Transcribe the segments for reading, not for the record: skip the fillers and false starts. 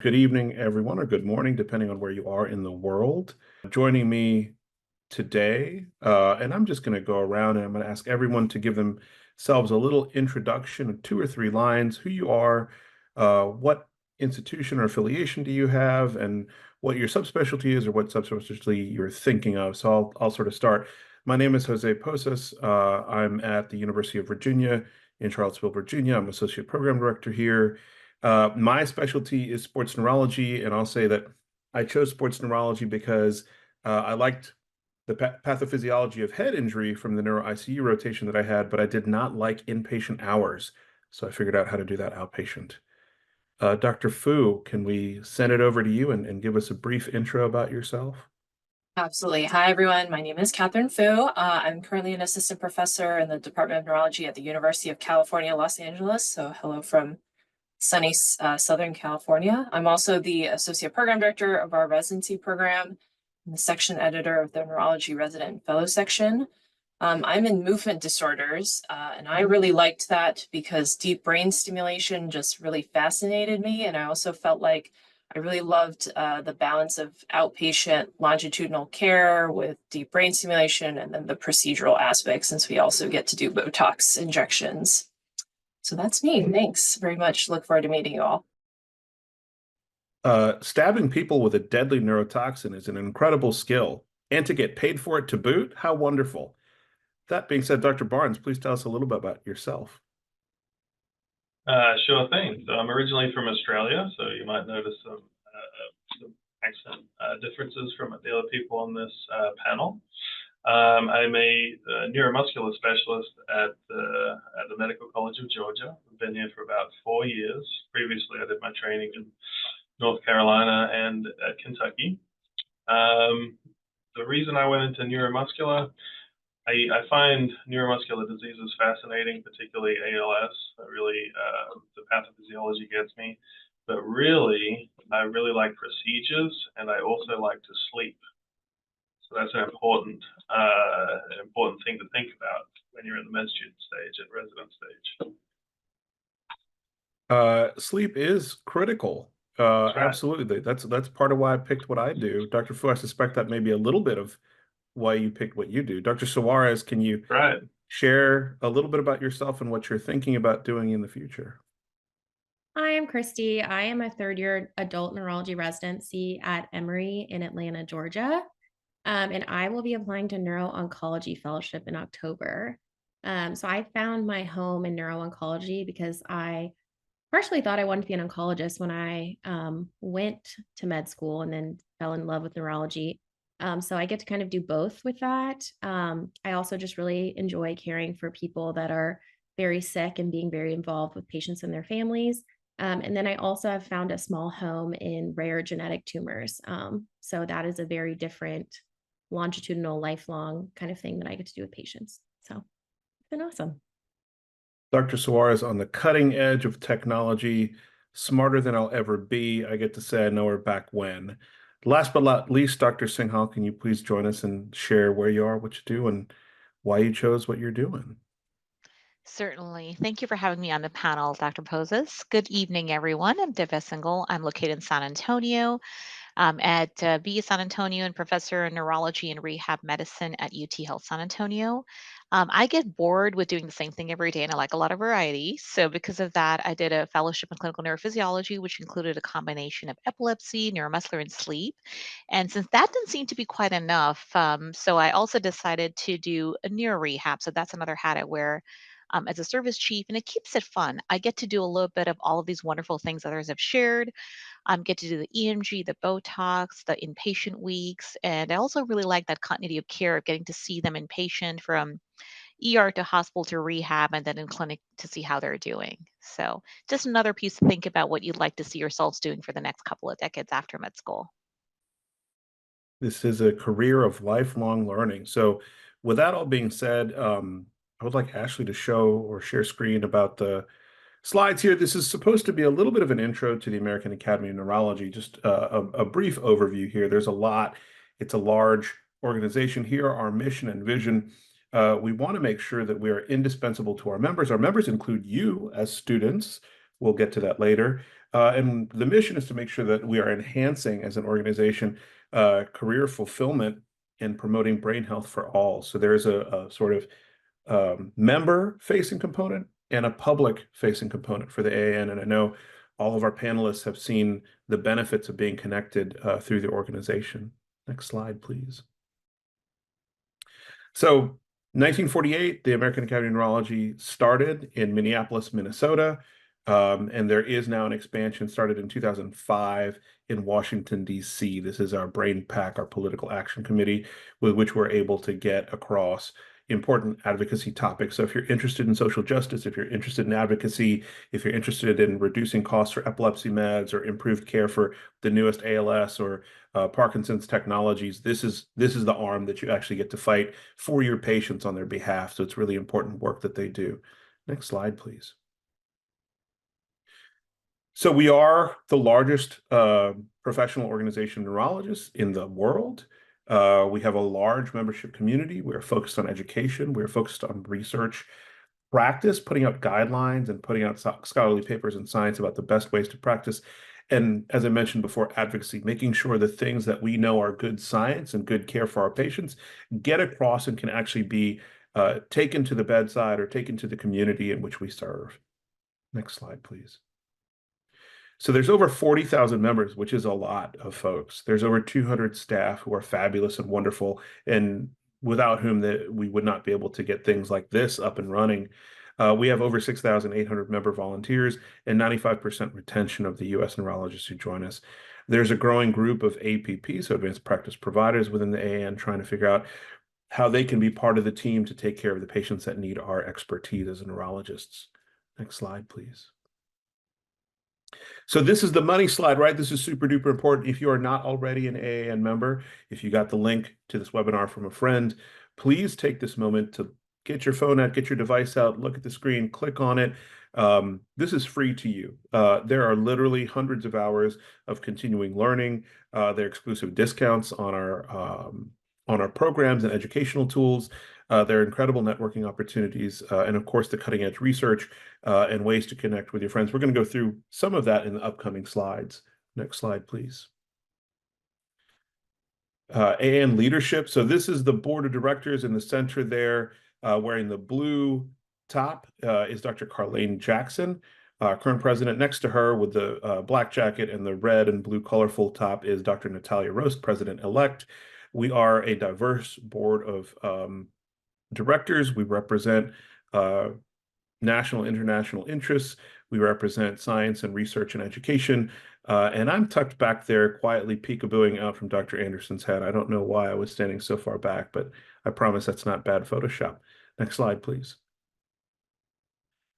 Good evening, everyone, or good morning, depending on where you are in the world. Joining me today, and I'm just going to go around and I'm going to ask everyone to give themselves a little introduction of 2 or 3 lines, who you are, what institution or affiliation do you have, and what your subspecialty is or what subspecialty you're thinking of. So I'll sort of start. My name is Jose Posas. I'm at the University of Virginia in Charlottesville, Virginia. I'm Associate Program Director here. My specialty is sports neurology, and I'll say that I chose sports neurology because I liked the pathophysiology of head injury from the neuro ICU rotation that I had, but I did not like inpatient hours. So I figured out how to do that outpatient. Dr. Fu, can we send it over to you and give us a brief intro about yourself? Absolutely. Hi, everyone. My name is Catherine Fu. I'm currently an assistant professor in the Department of Neurology at the University of California, Los Angeles. So hello from sunny Southern California. I'm also the associate program director of our residency program and the section editor of the Neurology Resident and Fellow section. I'm in movement disorders, and I really liked that because deep brain stimulation just really fascinated me. And I also felt like I really loved the balance of outpatient longitudinal care with deep brain stimulation and then the procedural aspects, since we also get to do Botox injections. So that's me. Thanks very much. Look forward to meeting you all. Stabbing people with a deadly neurotoxin is an incredible skill, and to get paid for it to boot, how wonderful. That being said, Dr. Barnes, please tell us a little bit about yourself. Sure thing. So I'm originally from Australia, so you might notice some accent differences from the other people on this panel. I'm a neuromuscular specialist at the Medical College of Georgia. I've been here for about 4 years. Previously, I did my training in North Carolina and Kentucky. The reason I went into neuromuscular, I find neuromuscular diseases fascinating, particularly ALS. The pathophysiology gets me. But really, I really like procedures, and I also like to sleep. So that's an important thing to think about when you're in the med student stage and resident stage. Sleep is critical. That's right. Absolutely. That's part of why I picked what I do. Dr. Fu, I suspect that may be a little bit of why you picked what you do. Dr. Suarez, can you share a little bit about yourself and what you're thinking about doing in the future? Hi, I'm Christy. I am a third-year adult neurology residency at Emory in Atlanta, Georgia. And I will be applying to neuro-oncology fellowship in October. So I found my home in neuro-oncology because I partially thought I wanted to be an oncologist when I went to med school and then fell in love with neurology. So I get to kind of do both with that. I also just really enjoy caring for people that are very sick and being very involved with patients and their families. And then I also have found a small home in rare genetic tumors. So that is a very different longitudinal, lifelong kind of thing that I get to do with patients. So it's been awesome. Dr. Suarez, on the cutting edge of technology, smarter than I'll ever be. I get to say I know her back when. Last but not least, Dr. Singhal, can you please join us and share where you are, what you do, and why you chose what you're doing? Certainly. Thank you for having me on the panel, Dr. Poses. Good evening, everyone. I'm Divya Singhal. I'm located in San Antonio. At BU San Antonio and professor in neurology and rehab medicine at UT Health San Antonio. I get bored with doing the same thing every day and I like a lot of variety. So because of that, I did a fellowship in clinical neurophysiology, which included a combination of epilepsy, neuromuscular, and sleep. And since that didn't seem to be quite enough, so I also decided to do a neuro rehab. So that's another hat I wear as a service chief, and it keeps it fun. I get to do a little bit of all of these wonderful things others have shared. Get to do the EMG, the Botox, the inpatient weeks, and I also really like that continuity of care of getting to see them inpatient from ER to hospital to rehab and then in clinic to see how they're doing. So just another piece to think about what you'd like to see yourselves doing for the next couple of decades after med school. This is a career of lifelong learning. So with that all being said, I would like Ashley to show or share screen about the slides here. This is supposed to be a little bit of an intro to the American Academy of Neurology, just a brief overview here. There's a lot. It's a large organization here, our mission and vision. We want to make sure that we are indispensable to our members. Our members include you as students, We'll get to that later. And the mission is to make sure that we are enhancing as an organization career fulfillment and promoting brain health for all. So there's a sort of member-facing component and a public-facing component for the AAN. And I know all of our panelists have seen the benefits of being connected through the organization. Next slide, please. So 1948, the American Academy of Neurology started in Minneapolis, Minnesota. And there is now an expansion started in 2005 in Washington, D.C. This is our Brain Pack, our political action committee, with which we're able to get across important advocacy topics. So if you're interested in social justice, if you're interested in advocacy, if you're interested in reducing costs for epilepsy meds or improved care for the newest ALS or Parkinson's technologies, this is the arm that you actually get to fight for your patients on their behalf. So it's really important work that they do. Next slide, please. So we are the largest professional organization of neurologists in the world. We have a large membership community. We're focused on education. We're focused on research practice, putting out guidelines and putting out scholarly papers in science about the best ways to practice. And as I mentioned before, advocacy, making sure the things that we know are good science and good care for our patients get across and can actually be taken to the bedside or taken to the community in which we serve. Next slide, please. So there's over 40,000 members, which is a lot of folks. There's over 200 staff who are fabulous and wonderful, and without whom we would not be able to get things like this up and running. We have over 6,800 member volunteers and 95% retention of the U.S. neurologists who join us. There's a growing group of APPs, so advanced practice providers within the AAN, trying to figure out how they can be part of the team to take care of the patients that need our expertise as neurologists. Next slide, please. So this is the money slide, right? This is super duper important. If you are not already an AAN member, if you got the link to this webinar from a friend, please take this moment to get your phone out, get your device out, look at the screen, click on it. This is free to you. There are literally hundreds of hours of continuing learning. There are exclusive discounts on our programs and educational tools. There are incredible networking opportunities, and of course, the cutting edge research and ways to connect with your friends. We're going to go through some of that in the upcoming slides. Next slide, please. AAN leadership. So this is the board of directors in the center there. Wearing the blue top is Dr. Carlene Jackson, current president. Next to her with the black jacket and the red and blue colorful top is Dr. Natalia Roast, president-elect. We are a diverse board of directors. We represent national, international interests. We represent science and research and education. And I'm tucked back there quietly peekabooing out from Dr. Anderson's head. I don't know why I was standing so far back, but I promise that's not bad Photoshop. Next slide, please.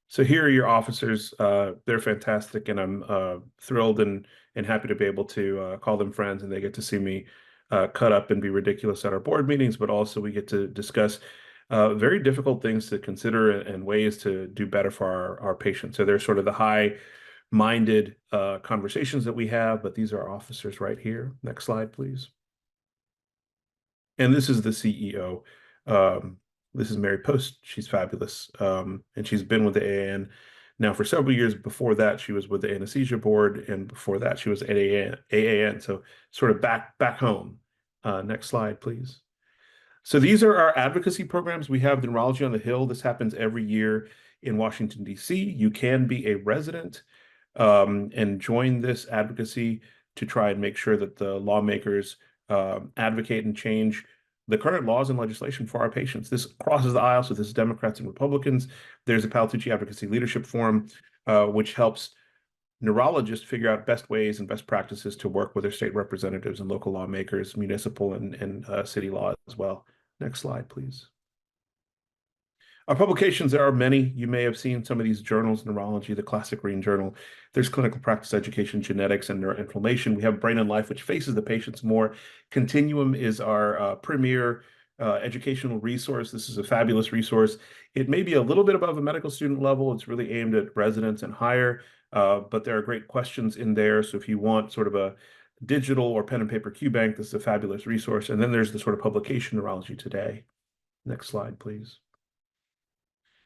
So here are your officers. They're fantastic, and I'm thrilled and happy to be able to call them friends, and they get to see me cut up and be ridiculous at our board meetings, but also we get to discuss very difficult things to consider and ways to do better for our patients. So they're sort of the high-minded conversations that we have, but these are our officers right here. Next slide, please. And this is the CEO. This is Mary Post. She's fabulous, and she's been with the AAN now for several years. Before that, she was with the anesthesia board, and before that, she was at AAN. So sort of back home. Next slide, please. So these are our advocacy programs. We have the Neurology on the Hill. This happens every year in Washington, D.C. You can be a resident and join this advocacy to try and make sure that the lawmakers advocate and change the current laws and legislation for our patients. This crosses the aisle, so this is Democrats and Republicans. There's a Palatucci Advocacy Leadership Forum, which helps neurologists figure out best ways and best practices to work with their state representatives and local lawmakers, municipal and city law as well. Next slide, please. Our publications, there are many. You may have seen some of these journals, Neurology, the classic Green Journal. There's Clinical Practice Education, Genetics, and Neuroinflammation. We have Brain and Life, which faces the patients more. Continuum is our premier educational resource. This is a fabulous resource. It may be a little bit above a medical student level. It's really aimed at residents and higher, but there are great questions in there. So if you want sort of a digital or pen and paper Q bank, this is a fabulous resource. And then there's the sort of publication Neurology Today. Next slide, please.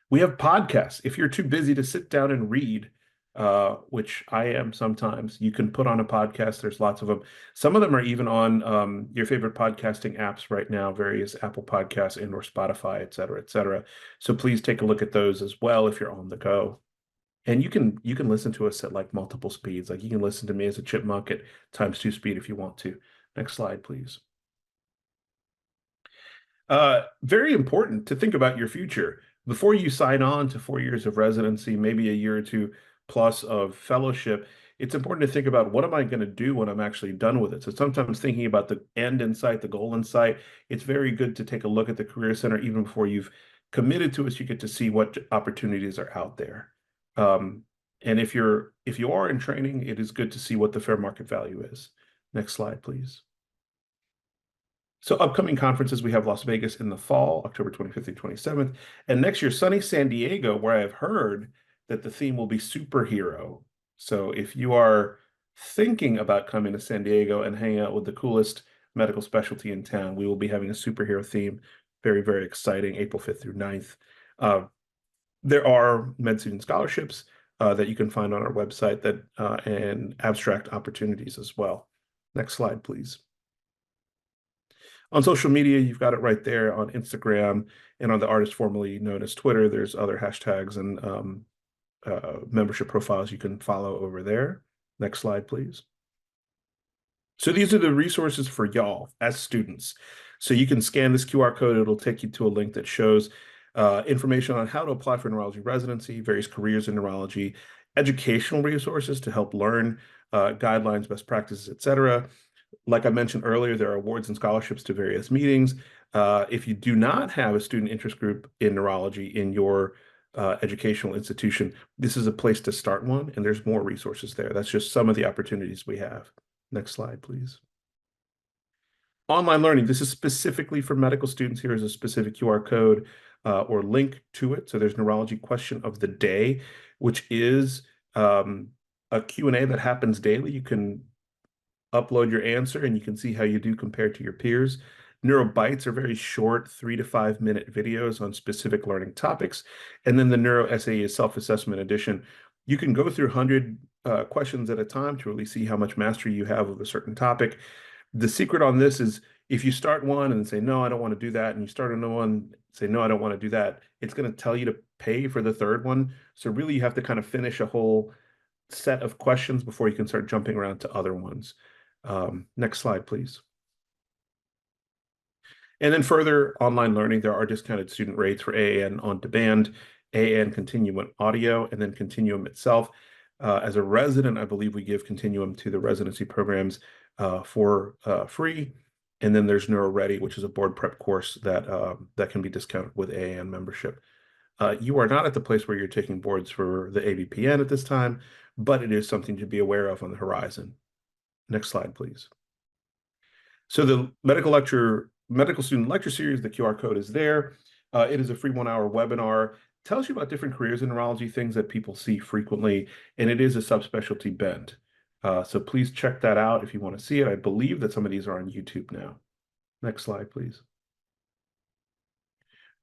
We have podcasts. If you're too busy to sit down and read, which I am sometimes. You can put on a podcast. There's lots of them. Some of them are even on your favorite podcasting apps right now, various Apple Podcasts and or Spotify, et cetera, et cetera. So please take a look at those as well if you're on the go. And you can listen to us at like multiple speeds. Like you can listen to me as a chipmunk at ×2 speed if you want to. Next slide, please. Very important to think about your future. Before you sign on to 4 years of residency, maybe a year or two plus of fellowship, it's important to think about what am I going to do when I'm actually done with it. So sometimes thinking about the end in sight, the goal in sight, it's very good to take a look at the Career Center even before you've committed to it, so you get to see what opportunities are out there. And if you are in training, it is good to see what the fair market value is. Next slide, please. So upcoming conferences, we have Las Vegas in the fall, October 25th and 27th. And next year, sunny San Diego, where I've heard that the theme will be superhero. So if you are thinking about coming to San Diego and hanging out with the coolest medical specialty in town, we will be having a superhero theme. Very, very exciting, April 5th through 9th. There are med student scholarships that you can find on our website that and abstract opportunities as well. Next slide, please. On social media, you've got it right there on Instagram and on the artist formerly known as Twitter. There's other hashtags and membership profiles you can follow over there. Next slide, please. So these are the resources for y'all as students. So you can scan this QR code. It'll take you to a link that shows information on how to apply for neurology residency, various careers in neurology, educational resources to help learn guidelines, best practices, et cetera. Like I mentioned earlier, there are awards and scholarships to various meetings. If you do not have a student interest group in neurology in your educational institution, this is a place to start one, and there's more resources there. That's just some of the opportunities we have. Next slide, please. Online learning. This is specifically for medical students. Here is a specific QR code or link to it. So there's Neurology Question of the Day, which is a Q&A that happens daily. You can upload your answer and you can see how you do compared to your peers. NeuroBytes are very short, 3 to 5 minute videos on specific learning topics. And then the Neuro SAE is Self-Assessment Edition. You can go through 100 questions at a time to really see how much mastery you have of a certain topic. The secret on this is if you start one and say, no, I don't want to do that, and you start another one, say, no, I don't want to do that, it's going to tell you to pay for the third one. So really you have to kind of finish a whole set of questions before you can start jumping around to other ones. Next slide, please. And then further online learning, there are discounted student rates for AAN on demand, AAN Continuum Audio, and then Continuum itself. As a resident, I believe we give Continuum to the residency programs for free. And then there's Neuro-Ready, which is a board prep course that can be discounted with AAN membership. You are not at the place where you're taking boards for the ABPN at this time, but it is something to be aware of on the horizon. Next slide, please. So the medical student lecture series, the QR code is there. It is a free 1-hour webinar. Tells you about different careers in neurology, things that people see frequently, and it is a subspecialty bend. So please check that out if you want to see it. I believe that some of these are on YouTube now. Next slide, please.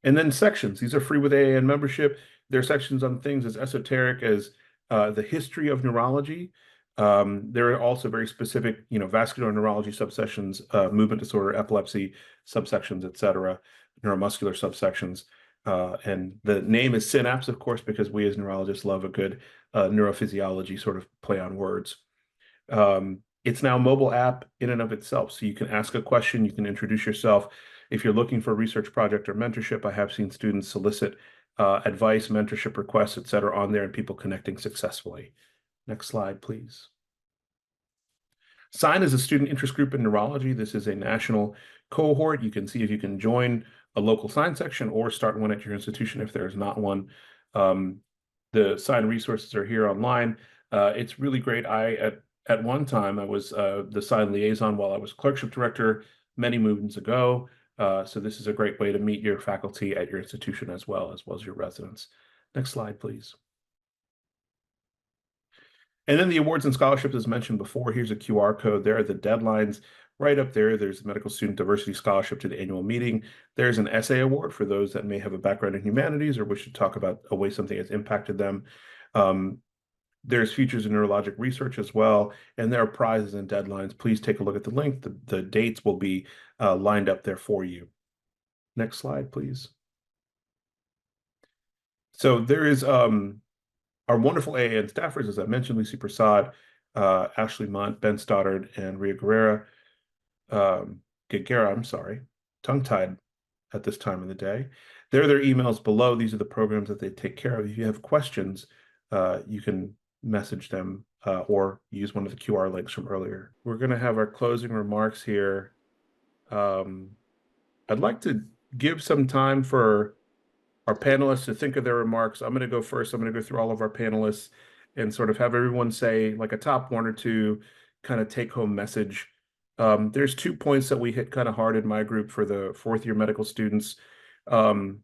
And then sections. These are free with AAN membership. There are sections on things as esoteric as the history of neurology. There are also very specific, vascular neurology subsections, movement disorder, epilepsy subsections, et cetera, neuromuscular subsections. And the name is Synapse, of course, because we as neurologists love a good neurophysiology sort of play on words. It's now a mobile app in and of itself. So you can ask a question, you can introduce yourself. If you're looking for a research project or mentorship, I have seen students solicit advice, mentorship requests, et cetera, on there and people connecting successfully. Next slide, please. SIGN is a student interest group in neurology. This is a national cohort. You can see if you can join a local SIGN section or start one at your institution if there is not one. The SIGN resources are here online. It's really great. At one time, I was the SIGN liaison while I was clerkship director many moons ago. So this is a great way to meet your faculty at your institution as well as your residents. Next slide, please. And then the awards and scholarships, as mentioned before, here's a QR code. There are the deadlines right up there. There's the Medical Student Diversity Scholarship to the annual meeting. There's an essay award for those that may have a background in humanities or wish to talk about a way something has impacted them. There's Futures in Neurologic Research as well, and there are prizes and deadlines. Please take a look at the link. The dates will be lined up there for you. Next slide, please. So there is our wonderful AAN staffers, as I mentioned, Lucy Prasad, Ashley Mont, Ben Stoddard, and Ria Guerra, I'm sorry, tongue-tied at this time of the day. There are their emails below. These are the programs that they take care of. If you have questions, you can message them or use one of the QR links from earlier. We're going to have our closing remarks here. I'd like to give some time for our panelists to think of their remarks. I'm going to go first. I'm going to go through all of our panelists and sort of have everyone say like a top one or two kind of take-home message. There's 2 points that we hit kind of hard in my group for the fourth-year medical students. One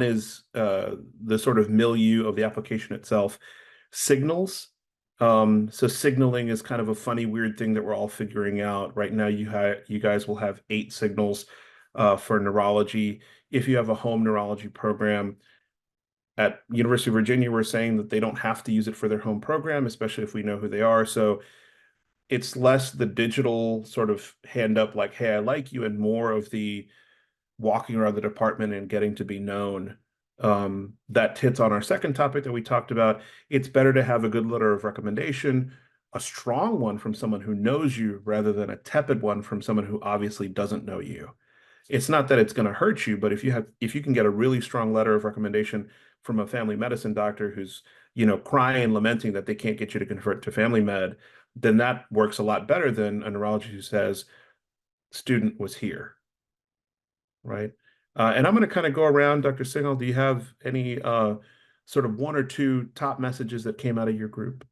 is the sort of milieu of the application itself. Signals. So signaling is kind of a funny, weird thing that we're all figuring out. Right now, you guys will have 8 signals for neurology. If you have a home neurology program at University of Virginia, we're saying that they don't have to use it for their home program, especially if we know who they are. So it's less the digital sort of hand up like, hey, I like you, and more of the walking around the department and getting to be known. That hits on our second topic that we talked about. It's better to have a good letter of recommendation, a strong one from someone who knows you rather than a tepid one from someone who obviously doesn't know you. It's not that it's going to hurt you, but if you can get a really strong letter of recommendation from a family medicine doctor who's, crying and lamenting that they can't get you to convert to family med, then that works a lot better than a neurologist who says, student was here, right? And I'm going to kind of go around. Dr. Singhal, do you have any sort of 1 or 2 top messages that came out of your group?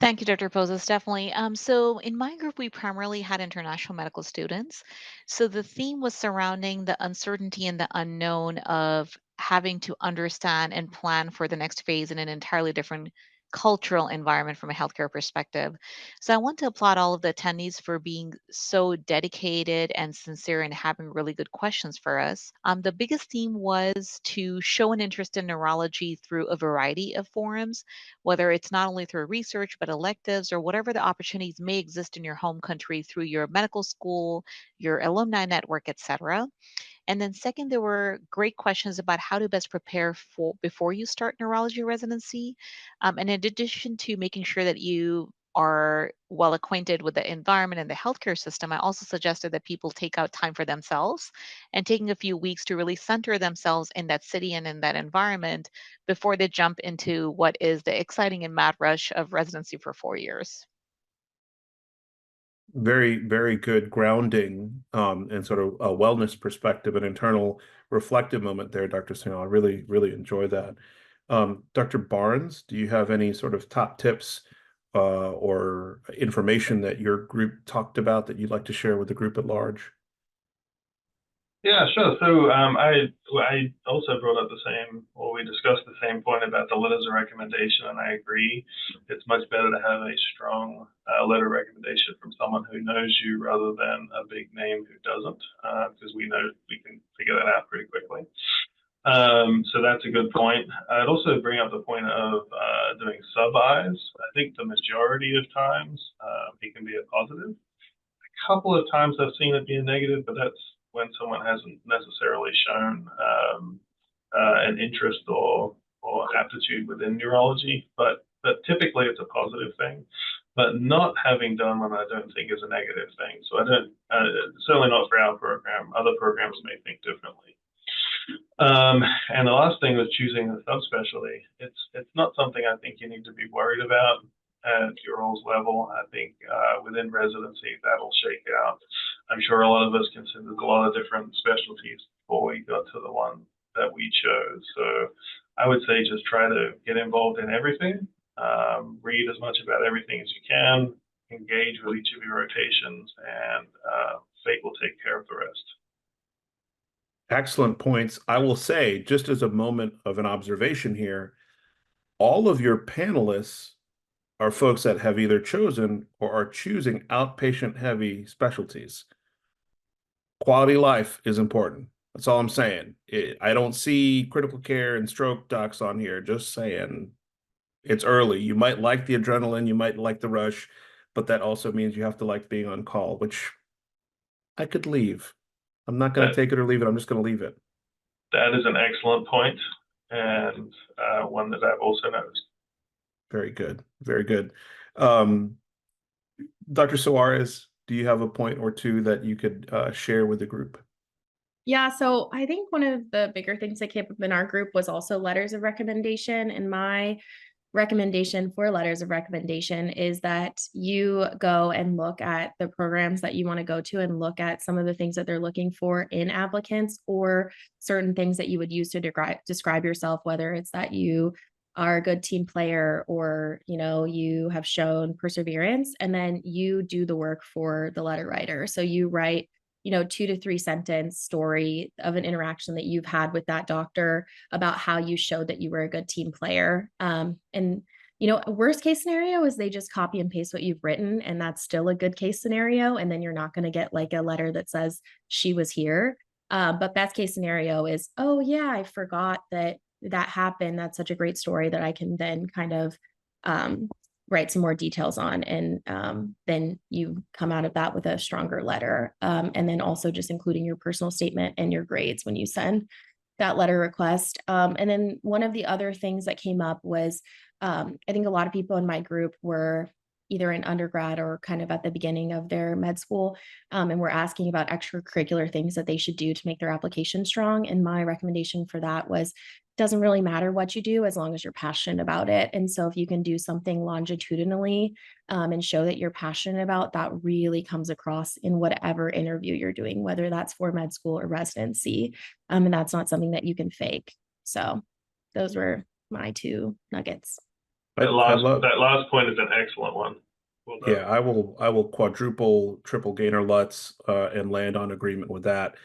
Thank you, Dr. Poses. Definitely. So in my group, we primarily had international medical students. So the theme was surrounding the uncertainty and the unknown of having to understand and plan for the next phase in an entirely different cultural environment from a healthcare perspective. So I want to applaud all of the attendees for being so dedicated and sincere and having really good questions for us. The biggest theme was to show an interest in neurology through a variety of forums, whether it's not only through research, but electives or whatever the opportunities may exist in your home country through your medical school, your alumni network, etc. And then second, there were great questions about how to best prepare for before you start neurology residency. And in addition to making sure that you are well acquainted with the environment and the healthcare system, I also suggested that people take out time for themselves and taking a few weeks to really center themselves in that city and in that environment before they jump into what is the exciting and mad rush of residency for 4 years. Very, very good grounding and sort of a wellness perspective, an internal reflective moment there, Dr. Singhal. I really, really enjoy that. Dr. Barnes, do you have any sort of top tips or information that your group talked about that you'd like to share with the group at large? Yeah, sure. So I also brought up the same, or we discussed the same point about the letters of recommendation, and I agree. It's much better to have a strong letter of recommendation from someone who knows you rather than a big name who doesn't, because we know we can figure that out pretty quickly. So that's a good point. I'd also bring up the point of doing sub-Is. I think the majority of times it can be a positive. A couple of times I've seen it be a negative, but that's when someone hasn't necessarily shown an interest or aptitude within neurology. But typically it's a positive thing. But not having done one, I don't think is a negative thing. So I don't, certainly not for our program. Other programs may think differently. And the last thing was choosing a subspecialty. It's not something I think you need to be worried about at your role's level. I think within residency that'll shake out. I'm sure a lot of us considered a lot of different specialties before we got to the one that we chose. So I would say just try to get involved in everything, read as much about everything as you can, engage with each of your rotations, and fate will take care of the rest. Excellent points. I will say, just as a moment of an observation here, all of your panelists are folks that have either chosen or are choosing outpatient heavy specialties. Quality of life is important. That's all I'm saying. I don't see critical care and stroke docs on here, just saying. It's early. You might like the adrenaline, you might like the rush, but that also means you have to like being on call, which I could leave. I'm not going to That take it or leave it. I'm just going to leave it. that is an excellent point, and one that I've also noticed. Very good. Very good. Um, Dr. Suarez, do you have a point or two that you could share with the group? Yeah, so I think one of the bigger things that came up in our group was also letters of recommendation. And my recommendation for letters of recommendation is that you go and look at the programs that you want to go to and look at some of the things that they're looking for in applicants or certain things that you would use to describe yourself, whether it's that you are a good team player or you have shown perseverance, and then you do the work for the letter writer. So you write 2 to 3 sentence story of an interaction that you've had with that doctor about how you showed that you were a good team player. And worst case scenario is they just copy and paste what you've written, and that's still a good case scenario. And then you're not going to get like a letter that says she was here. But best case scenario is, oh yeah, I forgot that happened. That's such a great story that I can then kind of write some more details on, and then you come out of that with a stronger letter, and then also just including your personal statement and your grades when you send that letter request. And then one of the other things that came up was I think a lot of people in my group were either in undergrad or kind of at the beginning of their med school, and were asking about extracurricular things that they should do to make their application strong. And my recommendation for that was, doesn't really matter what you do as long as you're passionate about it. And so if you can do something longitudinally, and show that you're passionate about, that really comes across in whatever interview you're doing, whether that's for med school or residency. And that's not something that you can fake. So those were my 2 nuggets. I love That last point is an excellent one. Well done. Yeah, I will quadruple, triple gainer LUTs and land on agreement with that.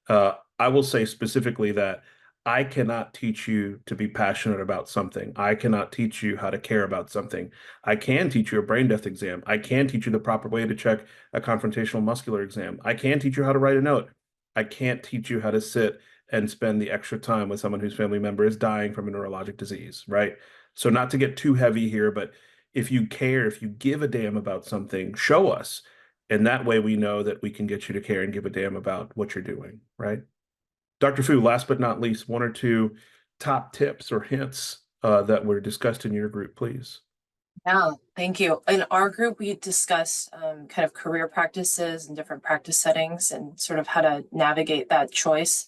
I will say specifically that I cannot teach you to be passionate about something. I cannot teach you how to care about something. I can teach you a brain death exam. I can teach you the proper way to check a confrontational muscular exam. I can teach you how to write a note. I can't teach you how to sit and spend the extra time with someone whose family member is dying from a neurologic disease, right? So not to get too heavy here, but if you care, if you give a damn about something, show us. And that way we know that we can get you to care and give a damn about what you're doing, right? Dr. Fu, last but not least, 1 or 2 top tips or hints that were discussed in your group, please. Yeah, thank you. In our group, we discussed kind of career practices and different practice settings and sort of how to navigate that choice.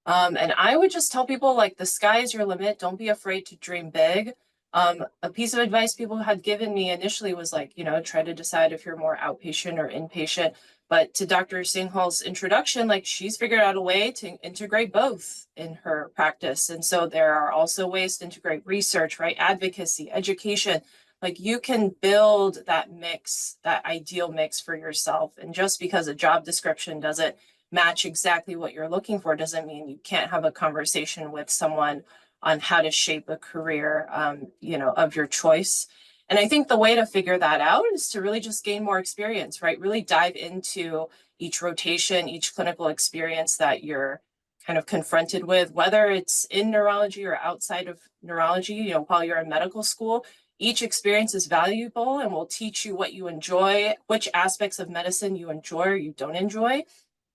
And I would just tell people, like, the sky is your limit. Don't be afraid to dream big. A piece of advice people had given me initially was like, try to decide if you're more outpatient or inpatient. But to Dr. Singhal's introduction, like, she's figured out a way to integrate both in her practice. And so there are also ways to integrate research, right? Advocacy, education. Like, you can build that mix, that ideal mix for yourself. And just because a job description doesn't match exactly what you're looking for doesn't mean you can't have a conversation with someone on how to shape a career, of your choice. And I think the way to figure that out is to really just gain more experience, right? Really dive into each rotation, each clinical experience that you're kind of confronted with, whether it's in neurology or outside of neurology, while you're in medical school. Each experience is valuable and will teach you what you enjoy, which aspects of medicine you enjoy or you don't enjoy.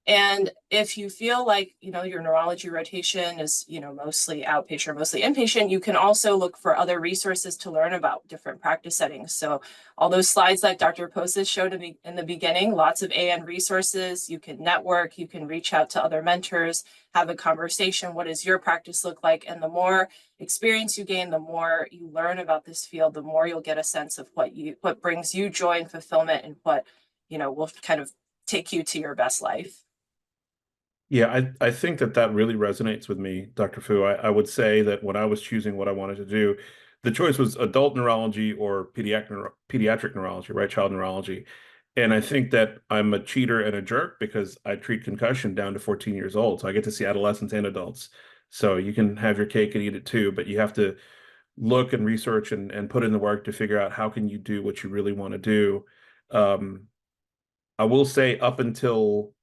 And if you feel like, your neurology rotation is, mostly outpatient, mostly inpatient, you can also look for other resources to learn about different practice settings. So all those slides that Dr. Poses showed in the beginning, lots of AAN resources. You can network, you can reach out to other mentors, have a conversation. What does your practice look like? And the more experience you gain, the more you learn about this field, the more you'll get a sense of what brings you joy and fulfillment, and what, will kind of take you to your best life. Yeah, I think that really resonates with me, Dr. Fu. I would say that when I was choosing what I wanted to do, the choice was adult neurology or pediatric neurology, right? Child neurology. And I think that I'm a cheater and a jerk because I treat concussion down to 14 years old. So I get to see adolescents and adults. So you can have your cake and eat it too, but you have to look and research and put in the work to figure out how can you do what you really want to do. I will say up until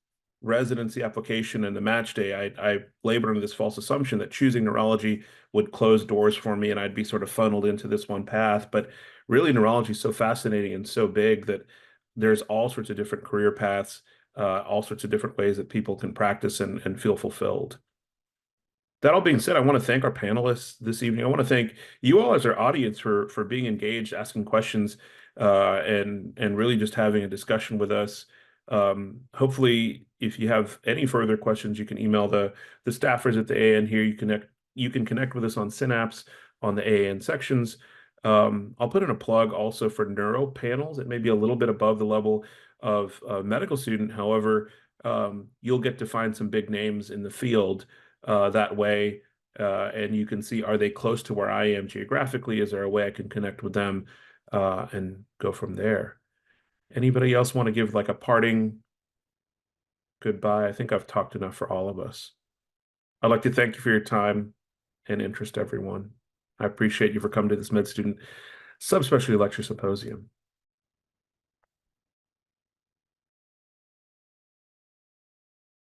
residency application and the match day, I labored under this false assumption that choosing neurology would close doors for me and I'd be sort of funneled into this one path. But really, neurology is so fascinating and so big that there's all sorts of different career paths, all sorts of different ways that people can practice and feel fulfilled. That all being said, I want to thank our panelists this evening. I want to thank you all as our audience for being engaged, asking questions, and really just having a discussion with us. Hopefully, if you have any further questions, you can email the staffers at the AAN here. You can connect with us on Synapse on the AAN sections. I'll put in a plug also for neuro panels. It may be a little bit above the level of a medical student. However, you'll get to find some big names in the field that way, and you can see, are they close to where I am geographically? Is there a way I can connect with them and go from there? Anybody else want to give like a parting goodbye? I think I've talked enough for all of us. I'd like to thank you for your time and interest, everyone. I appreciate you for coming to this med student subspecialty lecture symposium.